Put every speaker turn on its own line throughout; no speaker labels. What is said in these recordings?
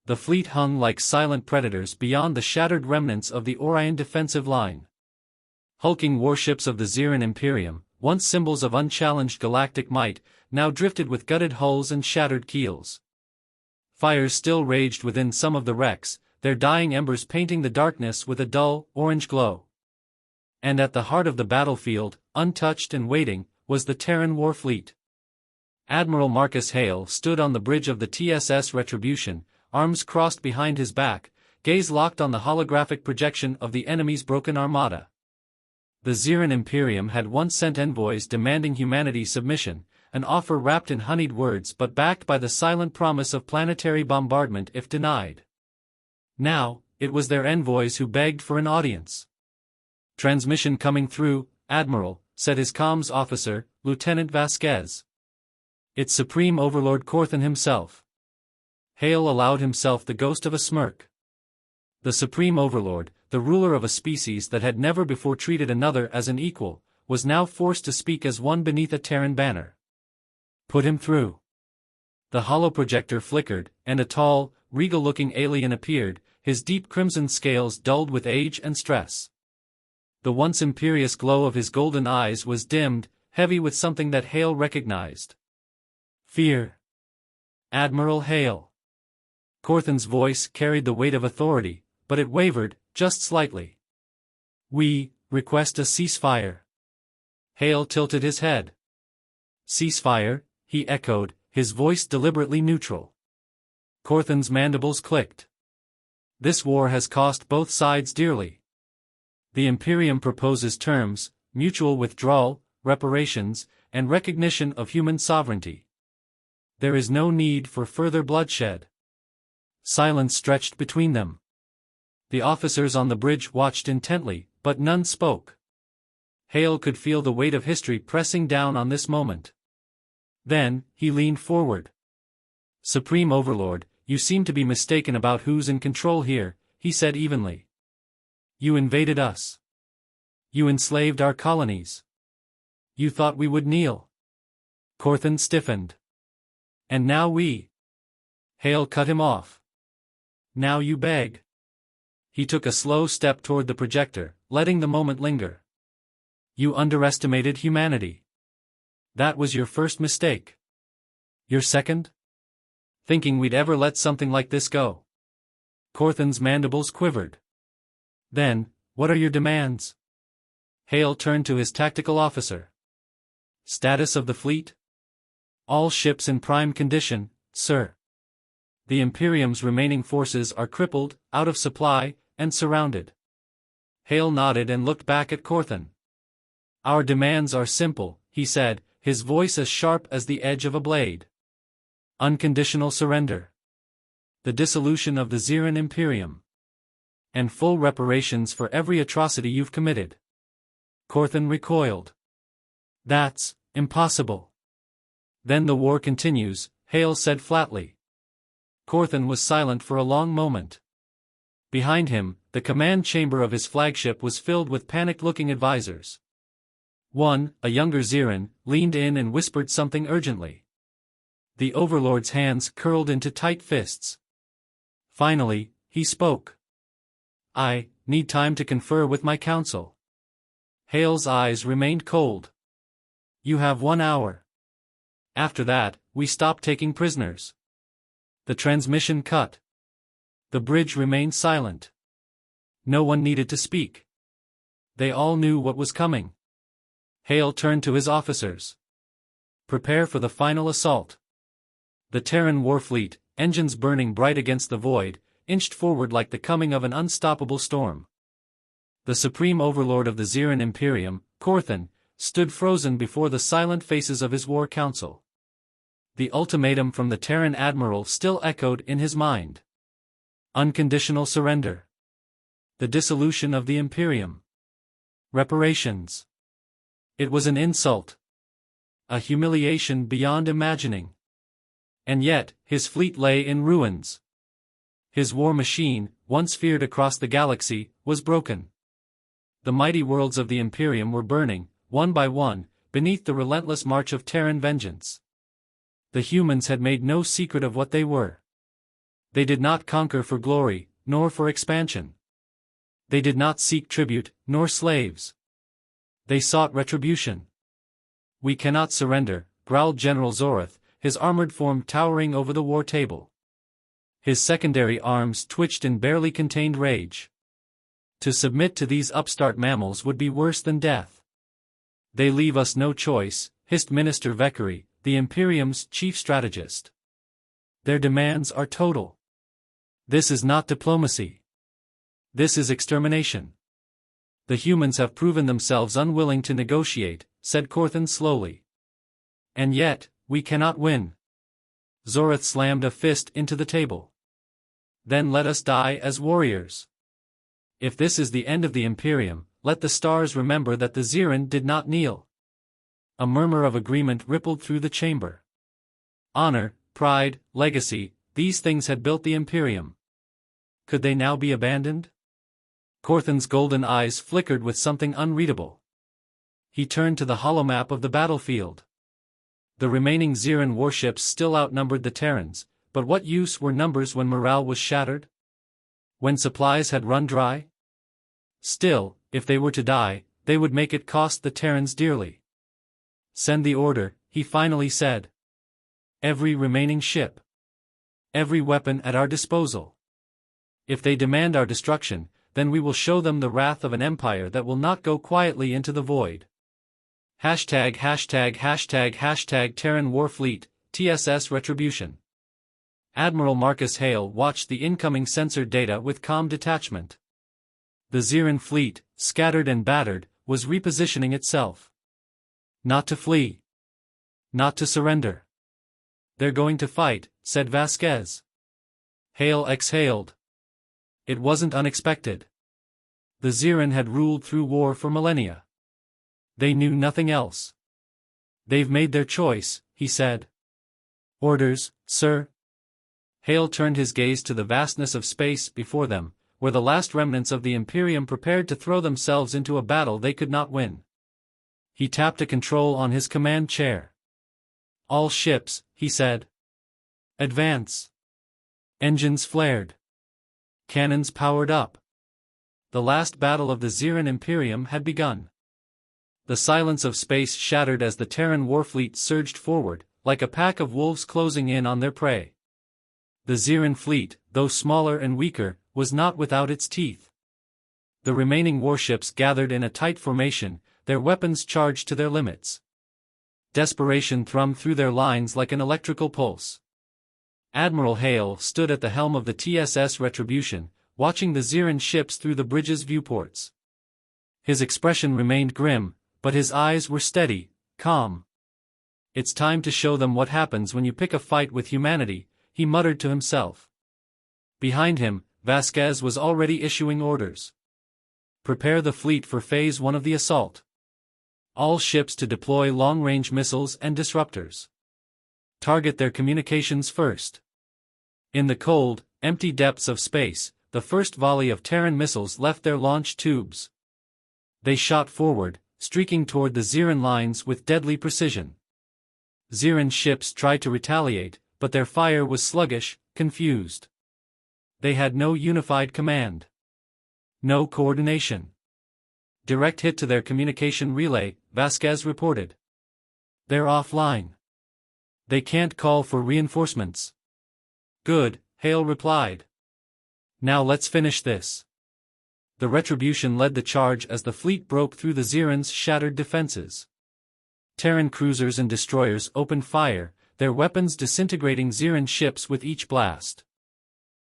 The fleet hung like silent predators beyond the shattered remnants of the Orion defensive line. Hulking warships of the Xeran Imperium, once symbols of unchallenged galactic might, now drifted with gutted hulls and shattered keels. Fires still raged within some of the wrecks, their dying embers painting the darkness with a dull, orange glow. And at the heart of the battlefield, untouched and waiting, was the Terran war fleet. Admiral Marcus Hale stood on the bridge of the TSS Retribution, arms crossed behind his back, gaze locked on the holographic projection of the enemy's broken armada. The Xeran Imperium had once sent envoys demanding humanity's submission, an offer wrapped in honeyed words but backed by the silent promise of planetary bombardment if denied. Now, it was their envoys who begged for an audience. "Transmission coming through, Admiral," said his comms officer, Lieutenant Vasquez. "It's Supreme Overlord Corthan himself." Hale allowed himself the ghost of a smirk. The Supreme Overlord, the ruler of a species that had never before treated another as an equal, was now forced to speak as one beneath a Terran banner. "Put him through." The holoprojector flickered, and a tall, regal-looking alien appeared, his deep crimson scales dulled with age and stress. The once imperious glow of his golden eyes was dimmed, heavy with something that Hale recognized. Fear. "Admiral Hale." Corthan's voice carried the weight of authority, but it wavered, just slightly. "We request a ceasefire." Hale tilted his head. "Ceasefire?" he echoed, his voice deliberately neutral. Corthan's mandibles clicked. "This war has cost both sides dearly. The Imperium proposes terms, mutual withdrawal, reparations, and recognition of human sovereignty. There is no need for further bloodshed." Silence stretched between them. The officers on the bridge watched intently, but none spoke. Hale could feel the weight of history pressing down on this moment. Then, he leaned forward. "Supreme Overlord, you seem to be mistaken about who's in control here," he said evenly. "You invaded us. You enslaved our colonies. You thought we would kneel." Corthan stiffened. "And now we—" Hale cut him off. "Now you beg." He took a slow step toward the projector, letting the moment linger. "You underestimated humanity. That was your first mistake. Your second? Thinking we'd ever let something like this go." Corthan's mandibles quivered. "Then, what are your demands?" Hale turned to his tactical officer. "Status of the fleet?" "All ships in prime condition, sir. The Imperium's remaining forces are crippled, out of supply, and surrounded." Hale nodded and looked back at Corthan. "Our demands are simple," he said, his voice as sharp as the edge of a blade. "Unconditional surrender. The dissolution of the Xeran Imperium. And full reparations for every atrocity you've committed." Corthan recoiled. "That's impossible." "Then the war continues," Hale said flatly. Corthan was silent for a long moment. Behind him, the command chamber of his flagship was filled with panicked-looking advisors. One, a younger Xeran, leaned in and whispered something urgently. The Overlord's hands curled into tight fists. Finally, he spoke. "I need time to confer with my council." Hale's eyes remained cold. "You have 1 hour. After that, we stop taking prisoners." The transmission cut. The bridge remained silent. No one needed to speak. They all knew what was coming. Hale turned to his officers. "Prepare for the final assault." The Terran war fleet, engines burning bright against the void, inched forward like the coming of an unstoppable storm. The Supreme Overlord of the Xeran Imperium, Corthan, stood frozen before the silent faces of his war council. The ultimatum from the Terran admiral still echoed in his mind. Unconditional surrender. The dissolution of the Imperium. Reparations. It was an insult. A humiliation beyond imagining. And yet, his fleet lay in ruins. His war machine, once feared across the galaxy, was broken. The mighty worlds of the Imperium were burning, one by one, beneath the relentless march of Terran vengeance. The humans had made no secret of what they were. They did not conquer for glory, nor for expansion. They did not seek tribute, nor slaves. They sought retribution. "We cannot surrender," growled General Zorath, his armored form towering over the war table. His secondary arms twitched in barely contained rage. To submit to these upstart mammals would be worse than death. "They leave us no choice," hissed Minister Vekari, the Imperium's chief strategist. "Their demands are total. This is not diplomacy. This is extermination." "The humans have proven themselves unwilling to negotiate," said Corthan slowly. "And yet, we cannot win." Zorath slammed a fist into the table. "Then let us die as warriors. If this is the end of the Imperium, let the stars remember that the Zirin did not kneel." A murmur of agreement rippled through the chamber. Honor, pride, legacy, these things had built the Imperium. Could they now be abandoned? Corthan's golden eyes flickered with something unreadable. He turned to the holomap of the battlefield. The remaining Zirin warships still outnumbered the Terrans, but what use were numbers when morale was shattered? When supplies had run dry? Still, if they were to die, they would make it cost the Terrans dearly. "Send the order," he finally said. "Every remaining ship. Every weapon at our disposal. If they demand our destruction, then we will show them the wrath of an empire that will not go quietly into the void." #######Terran Warfleet, TSS Retribution. Admiral Marcus Hale watched the incoming sensor data with calm detachment. The Zirin fleet, scattered and battered, was repositioning itself. Not to flee. Not to surrender. "They're going to fight," said Vasquez. Hale exhaled. It wasn't unexpected. The Zirin had ruled through war for millennia. They knew nothing else. "They've made their choice," he said. "Orders, sir?" Hale turned his gaze to the vastness of space before them, where the last remnants of the Imperium prepared to throw themselves into a battle they could not win. He tapped a control on his command chair. "All ships," he said. "Advance." Engines flared. Cannons powered up. The last battle of the Zirin Imperium had begun. The silence of space shattered as the Terran warfleet surged forward, like a pack of wolves closing in on their prey. The Zirin fleet, though smaller and weaker, was not without its teeth. The remaining warships gathered in a tight formation, their weapons charged to their limits. Desperation thrummed through their lines like an electrical pulse. Admiral Hale stood at the helm of the TSS Retribution, watching the Zirin ships through the bridge's viewports. His expression remained grim, but his eyes were steady, calm. "It's time to show them what happens when you pick a fight with humanity," he muttered to himself. Behind him, Vasquez was already issuing orders. "Prepare the fleet for Phase 1 of the assault. All ships to deploy long-range missiles and disruptors. Target their communications first." In the cold, empty depths of space, the first volley of Terran missiles left their launch tubes. They shot forward, streaking toward the Zirin lines with deadly precision. Zirin ships tried to retaliate, but their fire was sluggish, confused. They had no unified command. No coordination. "Direct hit to their communication relay," Vasquez reported. "They're offline. They can't call for reinforcements." "Good," Hale replied. "Now let's finish this." The Retribution led the charge as the fleet broke through the Zirin's shattered defenses. Terran cruisers and destroyers opened fire, their weapons disintegrating Zirin ships with each blast.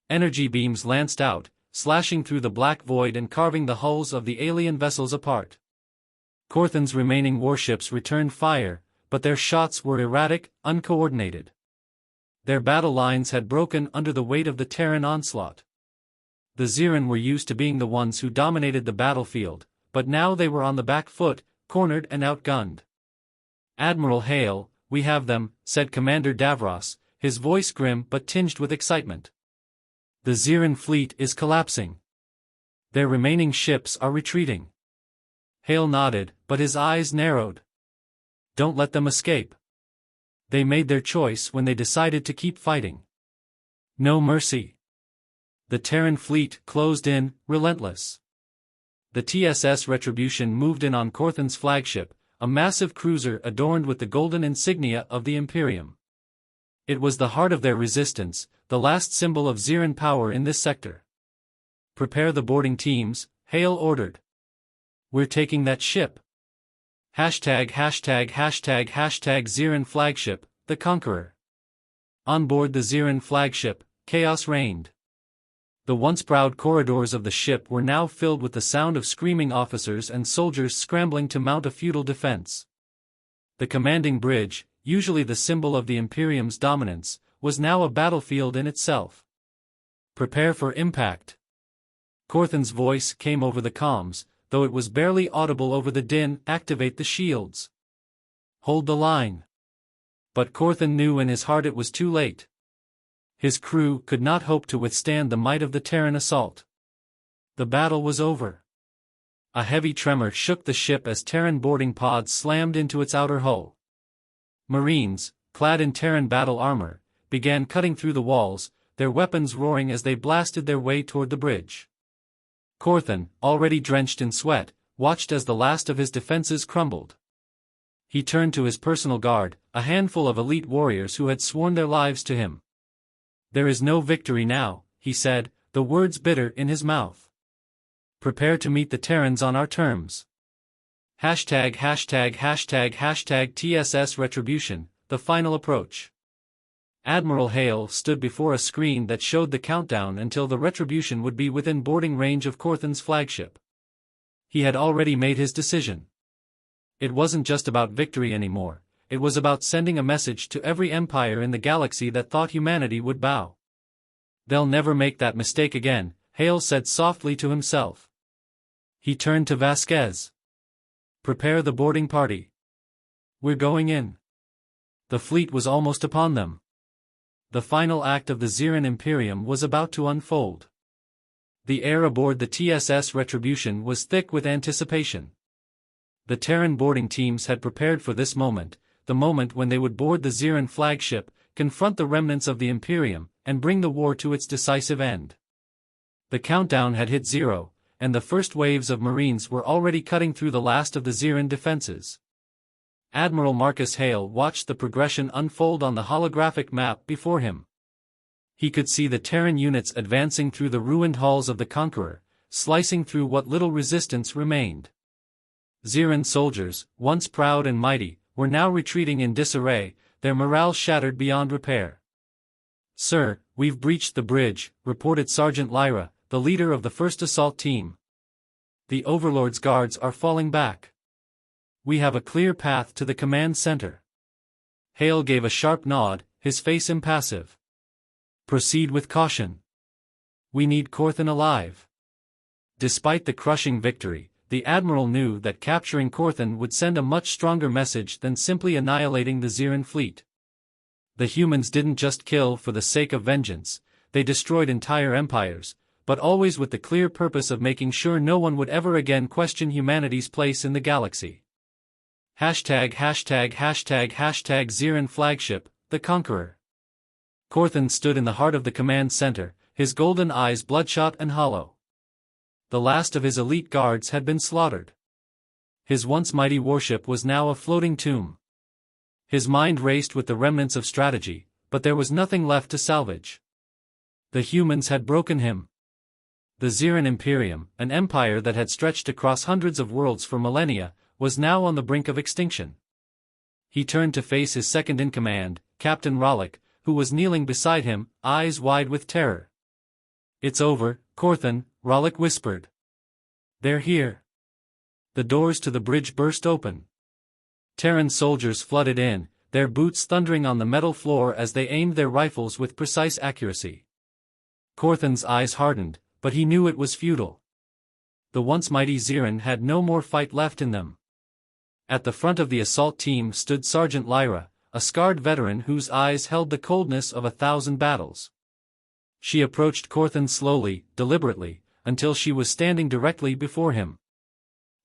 Energy beams lanced out, slashing through the black void and carving the hulls of the alien vessels apart. Corthan's remaining warships returned fire, but their shots were erratic, uncoordinated. Their battle lines had broken under the weight of the Terran onslaught. The Zirin were used to being the ones who dominated the battlefield, but now they were on the back foot, cornered and outgunned. "Admiral Hale, we have them," said Commander Davros, his voice grim but tinged with excitement. "The Zirin fleet is collapsing. Their remaining ships are retreating." Hale nodded, but his eyes narrowed. "Don't let them escape. They made their choice when they decided to keep fighting. No mercy. The Terran fleet closed in, relentless. The TSS Retribution moved in on Corthan's flagship, a massive cruiser adorned with the golden insignia of the Imperium. It was the heart of their resistance, the last symbol of Ziran power in this sector. "Prepare the boarding teams," Hale ordered. "We're taking that ship." ###### Ziran flagship, the Conqueror. On board the Ziran flagship, chaos reigned. The once proud corridors of the ship were now filled with the sound of screaming officers and soldiers scrambling to mount a futile defense. The commanding bridge, usually the symbol of the Imperium's dominance, was now a battlefield in itself. "Prepare for impact." Corthan's voice came over the comms, though it was barely audible over the din. "Activate the shields. Hold the line." But Corthan knew in his heart it was too late. His crew could not hope to withstand the might of the Terran assault. The battle was over. A heavy tremor shook the ship as Terran boarding pods slammed into its outer hull. Marines, clad in Terran battle armor, began cutting through the walls, their weapons roaring as they blasted their way toward the bridge. Corthan, already drenched in sweat, watched as the last of his defenses crumbled. He turned to his personal guard, a handful of elite warriors who had sworn their lives to him. "There is no victory now," he said, the words bitter in his mouth. "Prepare to meet the Terrans on our terms." #####TSS Retribution, the final approach. Admiral Hale stood before a screen that showed the countdown until the Retribution would be within boarding range of Corthan's flagship. He had already made his decision. It wasn't just about victory anymore, it was about sending a message to every empire in the galaxy that thought humanity would bow. "They'll never make that mistake again," Hale said softly to himself. He turned to Vasquez. "Prepare the boarding party. We're going in." The fleet was almost upon them. The final act of the Ziran Imperium was about to unfold. The air aboard the TSS Retribution was thick with anticipation. The Terran boarding teams had prepared for this moment, the moment when they would board the Ziran flagship, confront the remnants of the Imperium, and bring the war to its decisive end. The countdown had hit 0, and the first waves of Marines were already cutting through the last of the Ziran defenses. Admiral Marcus Hale watched the progression unfold on the holographic map before him. He could see the Terran units advancing through the ruined halls of the Conqueror, slicing through what little resistance remained. Ziran soldiers, once proud and mighty, were now retreating in disarray, their morale shattered beyond repair. "Sir, we've breached the bridge," reported Sergeant Lyra, the leader of the first assault team. "The Overlord's guards are falling back. We have a clear path to the command center." Hale gave a sharp nod, his face impassive. "Proceed with caution. We need Corthan alive." Despite the crushing victory, the Admiral knew that capturing Corthan would send a much stronger message than simply annihilating the Ziran fleet. The humans didn't just kill for the sake of vengeance, they destroyed entire empires, but always with the clear purpose of making sure no one would ever again question humanity's place in the galaxy. ####Ziran flagship, the Conqueror. Corthan stood in the heart of the command center, his golden eyes bloodshot and hollow. The last of his elite guards had been slaughtered. His once mighty warship was now a floating tomb. His mind raced with the remnants of strategy, but there was nothing left to salvage. The humans had broken him. The Ziran Imperium, an empire that had stretched across hundreds of worlds for millennia, was now on the brink of extinction. He turned to face his second-in-command, Captain Rollick, who was kneeling beside him, eyes wide with terror. "It's over, Corthan," Rollick whispered. "They're here." The doors to the bridge burst open. Terran soldiers flooded in, their boots thundering on the metal floor as they aimed their rifles with precise accuracy. Corthan's eyes hardened, but he knew it was futile. The once mighty Ziran had no more fight left in them. At the front of the assault team stood Sergeant Lyra, a scarred veteran whose eyes held the coldness of 1,000 battles. She approached Corthan slowly, deliberately, until she was standing directly before him.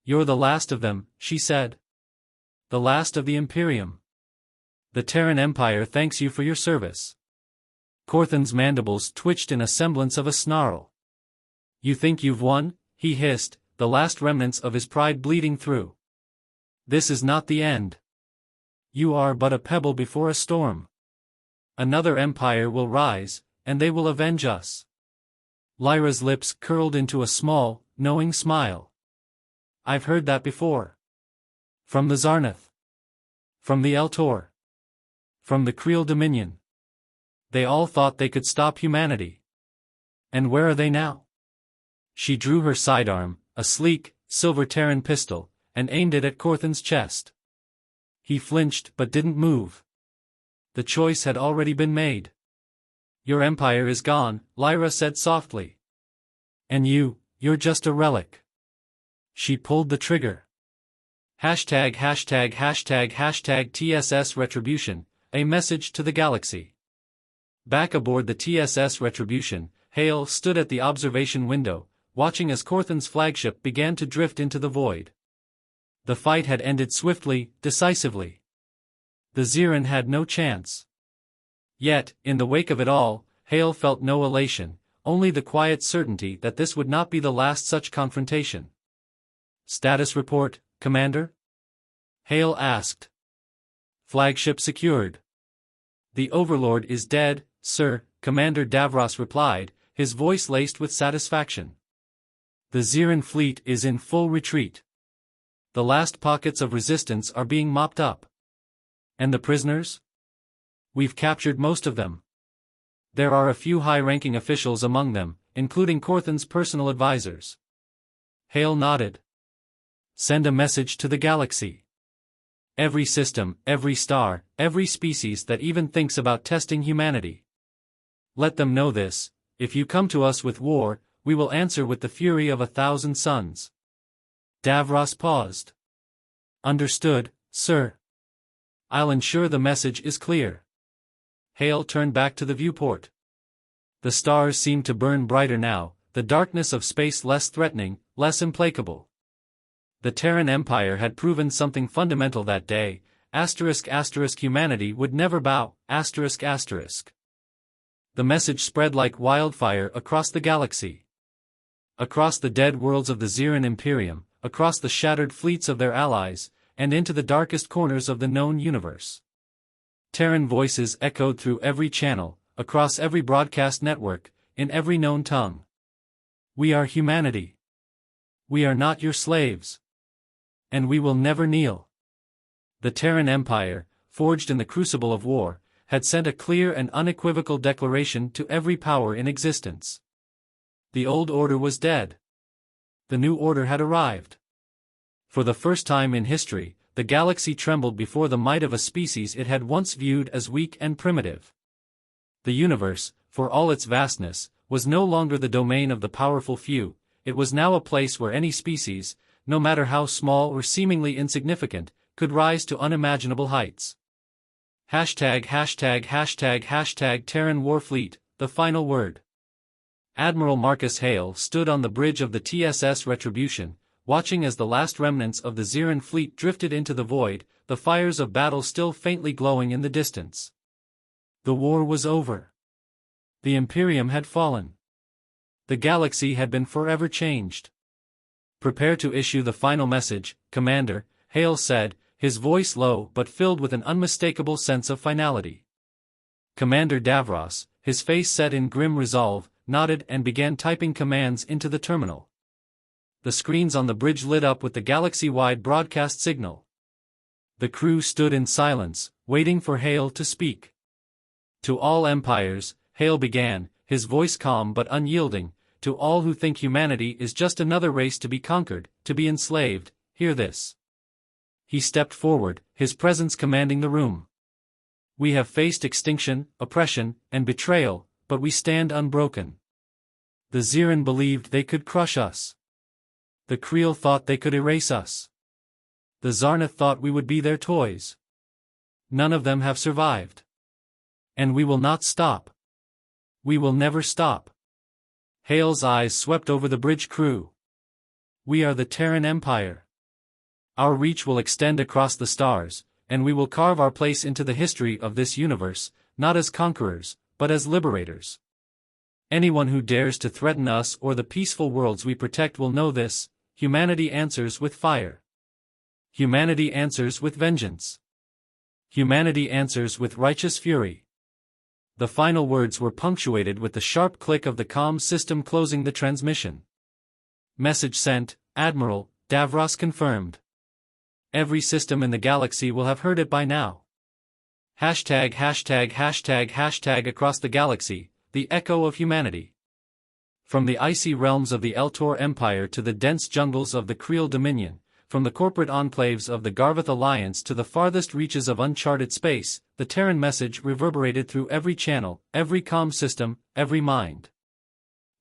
"You're the last of them," she said. "The last of the Imperium. The Terran Empire thanks you for your service." Corthan's mandibles twitched in a semblance of a snarl. "You think you've won?" he hissed, the last remnants of his pride bleeding through. "This is not the end. You are but a pebble before a storm. Another empire will rise, and they will avenge us." Lyra's lips curled into a small, knowing smile. "I've heard that before. From the Zarnath. From the Eltor. From the Creel Dominion. They all thought they could stop humanity. And where are they now?" She drew her sidearm, a sleek, silver Terran pistol, and aimed it at Corthan's chest. He flinched but didn't move. The choice had already been made. "Your empire is gone," Lyra said softly. "And you're just a relic." She pulled the trigger. ######TSS Retribution, a message to the galaxy. Back aboard the TSS Retribution, Hale stood at the observation window, watching as Corthan's flagship began to drift into the void. The fight had ended swiftly, decisively. The Ziran had no chance. Yet, in the wake of it all, Hale felt no elation, only the quiet certainty that this would not be the last such confrontation. "Status report, Commander?" Hale asked. "Flagship secured." "The Overlord is dead, sir," Commander Davros replied, his voice laced with satisfaction. "The Ziran fleet is in full retreat. The last pockets of resistance are being mopped up." "And the prisoners?" "We've captured most of them. There are a few high-ranking officials among them, including Corthan's personal advisors." Hale nodded. "Send a message to the galaxy. Every system, every star, every species that even thinks about testing humanity. Let them know this: if you come to us with war, we will answer with the fury of 1,000 suns." Davros paused. "Understood, sir. I'll ensure the message is clear." Hale turned back to the viewport. The stars seemed to burn brighter now, the darkness of space less threatening, less implacable. The Terran Empire had proven something fundamental that day: humanity would never bow. The message spread like wildfire across the galaxy. Across the dead worlds of the Ziran Imperium, across the shattered fleets of their allies, and into the darkest corners of the known universe. Terran voices echoed through every channel, across every broadcast network, in every known tongue. "We are humanity. We are not your slaves. And we will never kneel." The Terran Empire, forged in the crucible of war, had sent a clear and unequivocal declaration to every power in existence. The old order was dead. The new order had arrived. For the first time in history, the galaxy trembled before the might of a species it had once viewed as weak and primitive. The universe, for all its vastness, was no longer the domain of the powerful few. It was now a place where any species, no matter how small or seemingly insignificant, could rise to unimaginable heights. #####Terran Warfleet, the final word. Admiral Marcus Hale stood on the bridge of the TSS Retribution, watching as the last remnants of the Ziran fleet drifted into the void, the fires of battle still faintly glowing in the distance. The war was over. The Imperium had fallen. The galaxy had been forever changed. "Prepare to issue the final message, Commander," Hale said, his voice low but filled with an unmistakable sense of finality. Commander Davros, his face set in grim resolve, nodded and began typing commands into the terminal. The screens on the bridge lit up with the galaxy-wide broadcast signal. The crew stood in silence, waiting for Hale to speak. "To all empires," Hale began, his voice calm but unyielding, "to all who think humanity is just another race to be conquered, to be enslaved, hear this." He stepped forward, his presence commanding the room. "We have faced extinction, oppression, and betrayal, but we stand unbroken. The Ziran believed they could crush us. The Creel thought they could erase us. The Zarnath thought we would be their toys. None of them have survived. And we will not stop. We will never stop." Hale's eyes swept over the bridge crew. "We are the Terran Empire. Our reach will extend across the stars, and we will carve our place into the history of this universe, not as conquerors, but as liberators. Anyone who dares to threaten us or the peaceful worlds we protect will know this: humanity answers with fire. Humanity answers with vengeance. Humanity answers with righteous fury. The final words were punctuated with the sharp click of the comm system closing the transmission. Message sent, Admiral, Davros confirmed. Every system in the galaxy will have heard it by now. Hashtag across the galaxy, the echo of humanity. From the icy realms of the Eltor Empire to the dense jungles of the Creel Dominion, from the corporate enclaves of the Garvath Alliance to the farthest reaches of uncharted space, the Terran message reverberated through every channel, every comm system, every mind.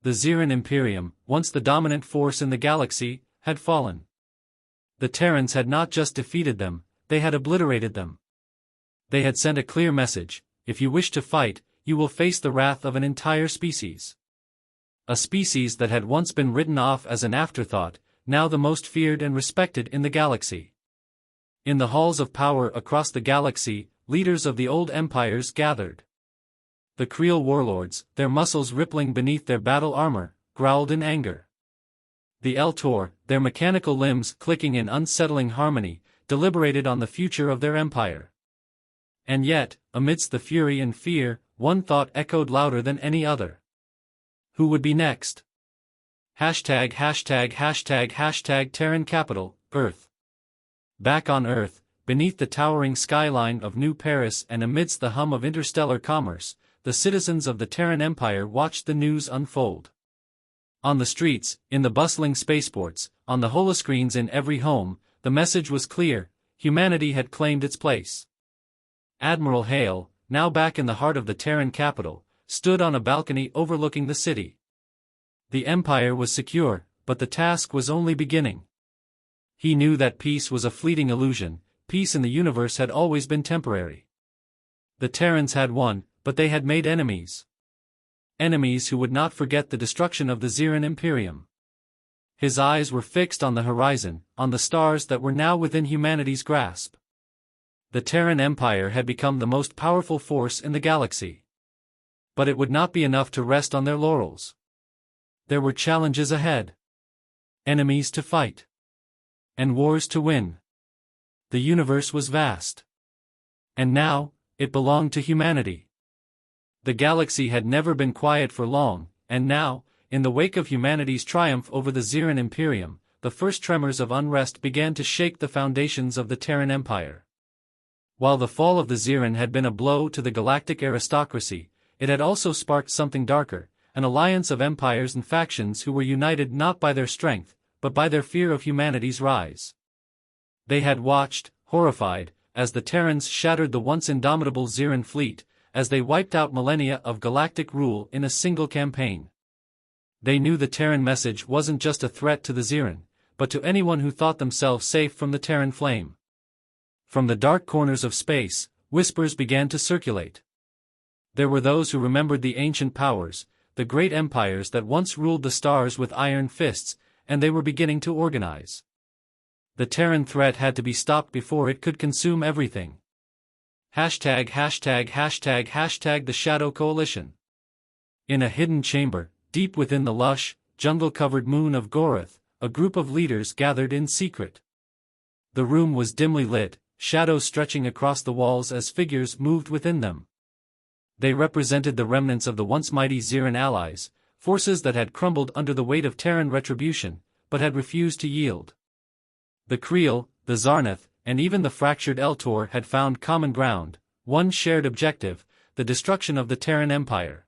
The Xeran Imperium, once the dominant force in the galaxy, had fallen. The Terrans had not just defeated them, they had obliterated them. They had sent a clear message: if you wish to fight, you will face the wrath of an entire species. A species that had once been written off as an afterthought, now the most feared and respected in the galaxy. In the halls of power across the galaxy, leaders of the old empires gathered. The Creel warlords, their muscles rippling beneath their battle armor, growled in anger. The Eltor, their mechanical limbs clicking in unsettling harmony, deliberated on the future of their empire. And yet, amidst the fury and fear, one thought echoed louder than any other. Who would be next? Hashtag Terran capital, Earth. Back on Earth, beneath the towering skyline of New Paris and amidst the hum of interstellar commerce, the citizens of the Terran Empire watched the news unfold. On the streets, in the bustling spaceports, on the holoscreens in every home, the message was clear: humanity had claimed its place. Admiral Hale, now back in the heart of the Terran capital, stood on a balcony overlooking the city. The Empire was secure, but the task was only beginning. He knew that peace was a fleeting illusion. Peace in the universe had always been temporary. The Terrans had won, but they had made enemies. Enemies who would not forget the destruction of the Xeran Imperium. His eyes were fixed on the horizon, on the stars that were now within humanity's grasp. The Terran Empire had become the most powerful force in the galaxy. But it would not be enough to rest on their laurels. There were challenges ahead. Enemies to fight. And wars to win. The universe was vast. And now, it belonged to humanity. The galaxy had never been quiet for long, and now, in the wake of humanity's triumph over the Xeran Imperium, the first tremors of unrest began to shake the foundations of the Terran Empire. While the fall of the Xeran had been a blow to the galactic aristocracy, it had also sparked something darker, an alliance of empires and factions who were united not by their strength, but by their fear of humanity's rise. They had watched, horrified, as the Terrans shattered the once indomitable Xeran fleet, as they wiped out millennia of galactic rule in a single campaign. They knew the Terran message wasn't just a threat to the Xeran, but to anyone who thought themselves safe from the Terran flame. From the dark corners of space, whispers began to circulate. There were those who remembered the ancient powers, the great empires that once ruled the stars with iron fists, and they were beginning to organize. The Terran threat had to be stopped before it could consume everything. Hashtag the Shadow Coalition. In a hidden chamber, deep within the lush, jungle-covered moon of Gorath, a group of leaders gathered in secret. The room was dimly lit, shadows stretching across the walls as figures moved within them. They represented the remnants of the once mighty Xeran allies, forces that had crumbled under the weight of Terran retribution, but had refused to yield. The Creel, the Zarnath, and even the fractured Eltor had found common ground, one shared objective: the destruction of the Terran Empire.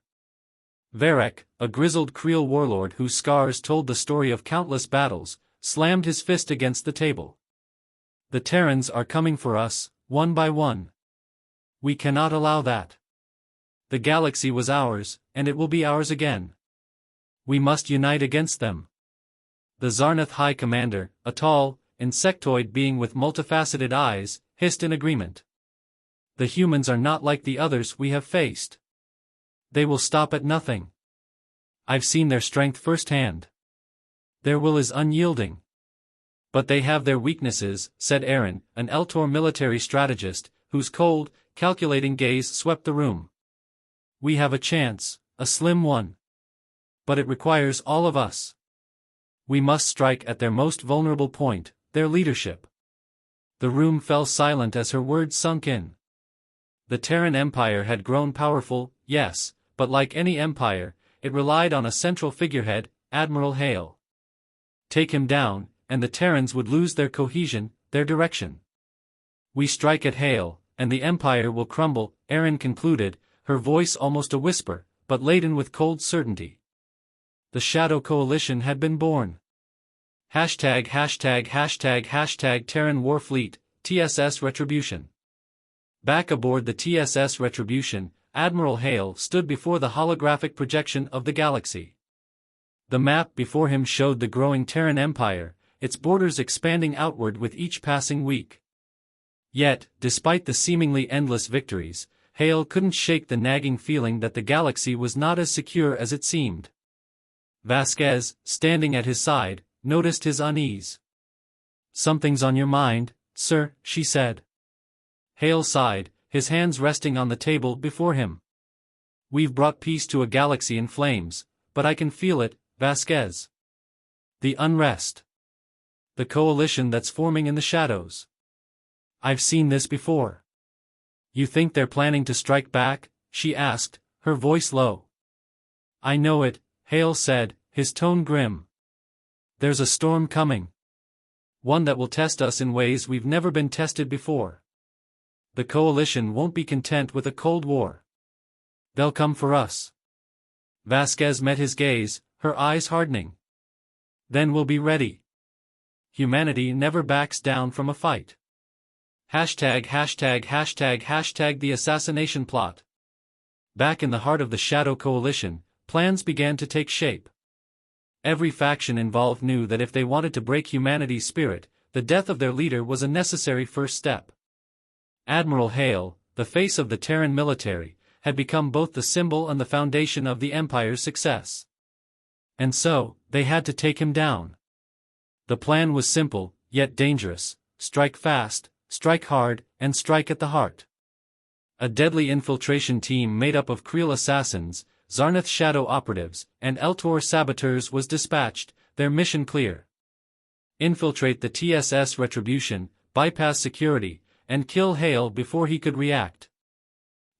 Varek, a grizzled Creel warlord whose scars told the story of countless battles, slammed his fist against the table. The Terrans are coming for us, one by one. We cannot allow that. The galaxy was ours, and it will be ours again. We must unite against them. The Zarnath High Commander, a tall, insectoid being with multifaceted eyes, hissed in agreement. The humans are not like the others we have faced. They will stop at nothing. I've seen their strength firsthand. Their will is unyielding. But they have their weaknesses, said Aaron, an Eltor military strategist, whose cold, calculating gaze swept the room. We have a chance, a slim one. But it requires all of us. We must strike at their most vulnerable point, their leadership. The room fell silent as her words sunk in. The Terran Empire had grown powerful, yes, but like any empire, it relied on a central figurehead, Admiral Hale. Take him down, and the Terrans would lose their cohesion, their direction. We strike at Hale, and the Empire will crumble, Erin concluded, her voice almost a whisper, but laden with cold certainty. The Shadow Coalition had been born. Hashtag Terran Warfleet, TSS Retribution. Back aboard the TSS Retribution, Admiral Hale stood before the holographic projection of the galaxy. The map before him showed the growing Terran Empire, its borders expanding outward with each passing week. Yet, despite the seemingly endless victories, Hale couldn't shake the nagging feeling that the galaxy was not as secure as it seemed. Vasquez, standing at his side, noticed his unease. "Something's on your mind, sir," she said. Hale sighed, his hands resting on the table before him. "We've brought peace to a galaxy in flames, but I can feel it, Vasquez. The unrest. The coalition that's forming in the shadows. I've seen this before." "You think they're planning to strike back?" she asked, her voice low. "I know it," Hale said, his tone grim. "There's a storm coming. One that will test us in ways we've never been tested before. The coalition won't be content with a Cold War. They'll come for us." Vasquez met his gaze, her eyes hardening. "Then we'll be ready. Humanity never backs down from a fight." Hashtag the assassination plot. Back in the heart of the Shadow Coalition, plans began to take shape. Every faction involved knew that if they wanted to break humanity's spirit, the death of their leader was a necessary first step. Admiral Hale, the face of the Terran military, had become both the symbol and the foundation of the Empire's success. And so, they had to take him down. The plan was simple, yet dangerous: strike fast, strike hard, and strike at the heart. A deadly infiltration team made up of Creel assassins, Zarnath shadow operatives, and Eltor saboteurs was dispatched, their mission clear. Infiltrate the TSS Retribution, bypass security, and kill Hale before he could react.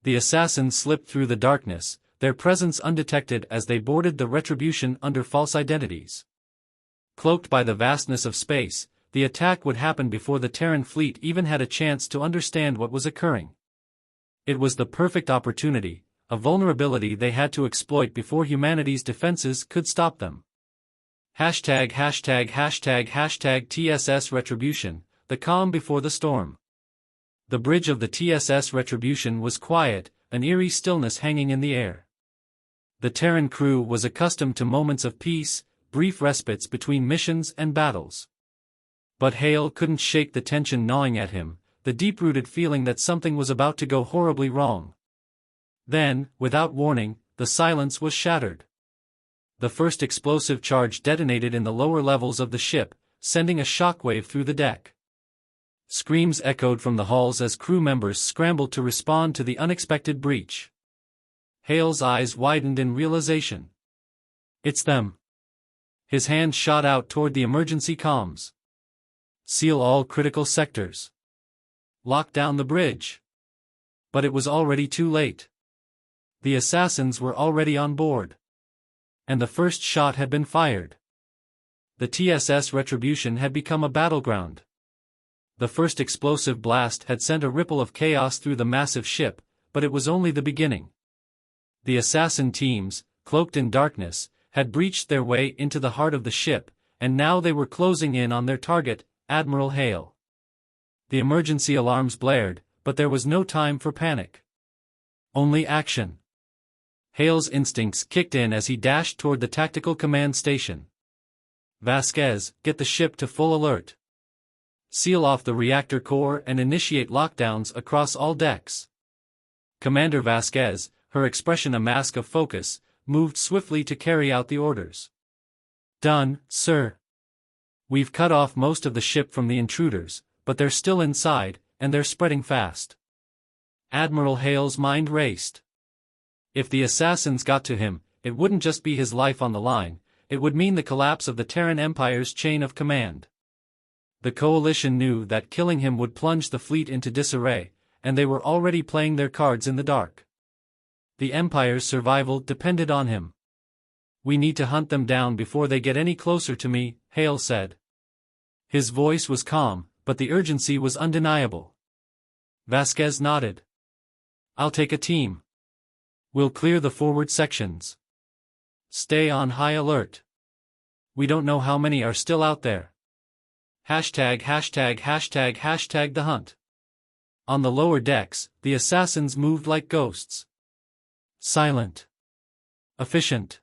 The assassins slipped through the darkness, their presence undetected as they boarded the Retribution under false identities. Cloaked by the vastness of space, the attack would happen before the Terran fleet even had a chance to understand what was occurring. It was the perfect opportunity, a vulnerability they had to exploit before humanity's defenses could stop them. Hashtag TSS Retribution, the calm before the storm. The bridge of the TSS Retribution was quiet, an eerie stillness hanging in the air. The Terran crew was accustomed to moments of peace, brief respites between missions and battles. But Hale couldn't shake the tension gnawing at him, the deep-rooted feeling that something was about to go horribly wrong. Then, without warning, the silence was shattered. The first explosive charge detonated in the lower levels of the ship, sending a shockwave through the deck. Screams echoed from the halls as crew members scrambled to respond to the unexpected breach. Hale's eyes widened in realization. "It's them." His hand shot out toward the emergency comms. "Seal all critical sectors. Lock down the bridge." But it was already too late. The assassins were already on board. And the first shot had been fired. The TSS Retribution had become a battleground. The first explosive blast had sent a ripple of chaos through the massive ship, but it was only the beginning. The assassin teams, cloaked in darkness, had breached their way into the heart of the ship, and now they were closing in on their target, Admiral Hale. The emergency alarms blared, but there was no time for panic. Only action. Hale's instincts kicked in as he dashed toward the tactical command station. "Vasquez, get the ship to full alert. Seal off the reactor core and initiate lockdowns across all decks." Commander Vasquez, her expression a mask of focus, moved swiftly to carry out the orders. "Done, sir. We've cut off most of the ship from the intruders, but they're still inside, and they're spreading fast." Admiral Hale's mind raced. If the assassins got to him, it wouldn't just be his life on the line, it would mean the collapse of the Terran Empire's chain of command. The Coalition knew that killing him would plunge the fleet into disarray, and they were already playing their cards in the dark. The Empire's survival depended on him. "We need to hunt them down before they get any closer to me," Hale said. His voice was calm, but the urgency was undeniable. Vasquez nodded. "I'll take a team. We'll clear the forward sections. Stay on high alert. We don't know how many are still out there. ###### the hunt." On the lower decks, the assassins moved like ghosts. Silent. Efficient.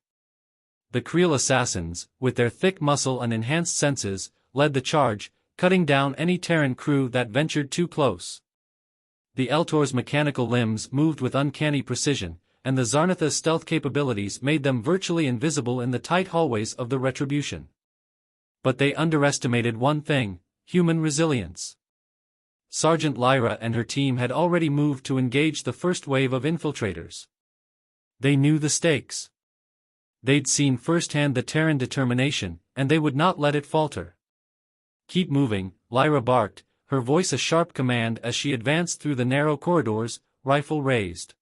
The Creel assassins, with their thick muscle and enhanced senses, led the charge, cutting down any Terran crew that ventured too close. The Eltor's mechanical limbs moved with uncanny precision, and the Zarnatha's stealth capabilities made them virtually invisible in the tight hallways of the Retribution. But they underestimated one thing: human resilience. Sergeant Lyra and her team had already moved to engage the first wave of infiltrators. They knew the stakes. They'd seen firsthand the Terran determination, and they would not let it falter. "Keep moving," Lyra barked, her voice a sharp command as she advanced through the narrow corridors, rifle raised.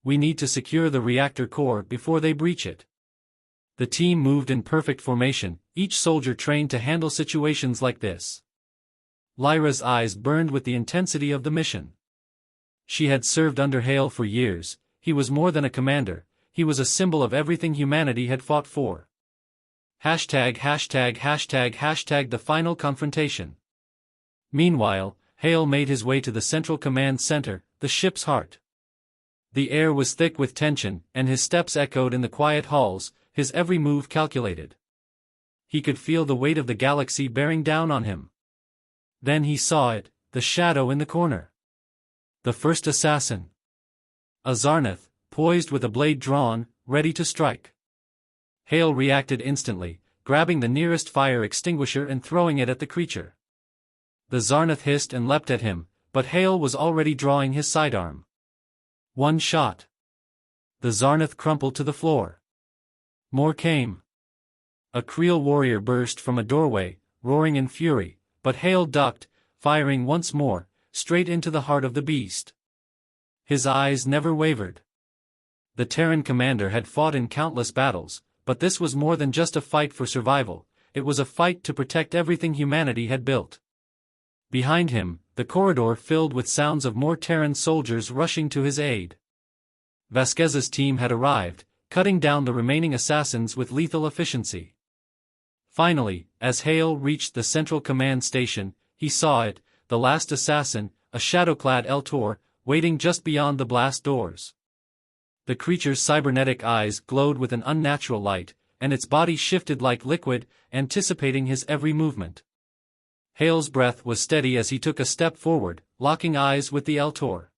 "We need to secure the reactor core before they breach it." The team moved in perfect formation, each soldier trained to handle situations like this. Lyra's eyes burned with the intensity of the mission. She had served under Hale for years. He was more than a commander, he was a symbol of everything humanity had fought for. ###### the final confrontation. Meanwhile, Hale made his way to the central command center, the ship's heart. The air was thick with tension, and his steps echoed in the quiet halls, his every move calculated. He could feel the weight of the galaxy bearing down on him. Then he saw it, the shadow in the corner. The first assassin. A Zarnath, poised with a blade drawn, ready to strike. Hale reacted instantly, grabbing the nearest fire extinguisher and throwing it at the creature. The Zarnath hissed and leapt at him, but Hale was already drawing his sidearm. One shot. The Zarnath crumpled to the floor. More came. A Creel warrior burst from a doorway, roaring in fury, but Hale ducked, firing once more, straight into the heart of the beast. His eyes never wavered. The Terran commander had fought in countless battles, but this was more than just a fight for survival, it was a fight to protect everything humanity had built. Behind him, the corridor filled with sounds of more Terran soldiers rushing to his aid. Vasquez's team had arrived, cutting down the remaining assassins with lethal efficiency. Finally, as Hale reached the central command station, he saw it, the last assassin, a shadow-clad Eltor, waiting just beyond the blast doors. The creature's cybernetic eyes glowed with an unnatural light, and its body shifted like liquid, anticipating his every movement. Hale's breath was steady as he took a step forward, locking eyes with the Eltor.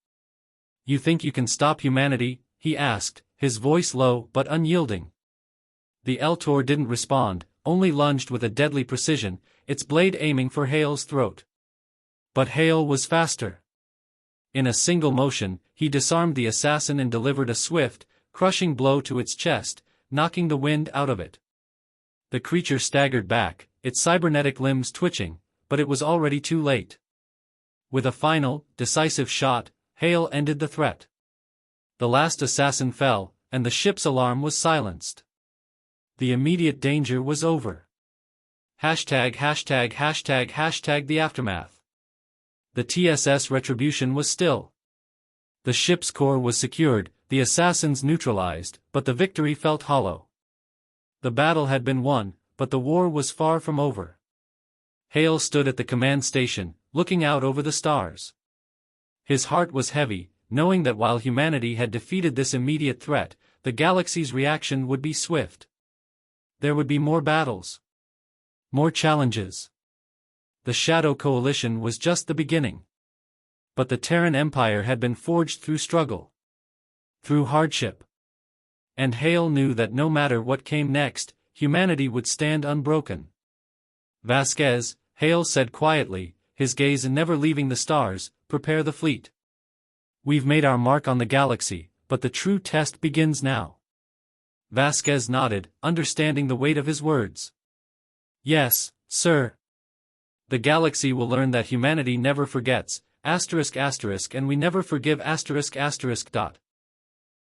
"You think you can stop humanity?" he asked, his voice low but unyielding. The Eltor didn't respond, only lunged with a deadly precision, its blade aiming for Hale's throat. But Hale was faster. In a single motion, he disarmed the assassin and delivered a swift, crushing blow to its chest, knocking the wind out of it. The creature staggered back, its cybernetic limbs twitching, but it was already too late. With a final, decisive shot, Hale ended the threat. The last assassin fell, and the ship's alarm was silenced. The immediate danger was over. ##### the aftermath. The TSS Retribution was still. The ship's core was secured, the assassins neutralized, but the victory felt hollow. The battle had been won, but the war was far from over. Hale stood at the command station, looking out over the stars. His heart was heavy, knowing that while humanity had defeated this immediate threat, the galaxy's reaction would be swift. There would be more battles. More challenges. The Shadow Coalition was just the beginning. But the Terran Empire had been forged through struggle. Through hardship. And Hale knew that no matter what came next, humanity would stand unbroken. "Vasquez," Hale said quietly, his gaze never leaving the stars, "prepare the fleet. We've made our mark on the galaxy, but the true test begins now. Vasquez nodded, understanding the weight of his words. Yes, sir. The galaxy will learn that humanity never forgets, ***, and we never forgive ***.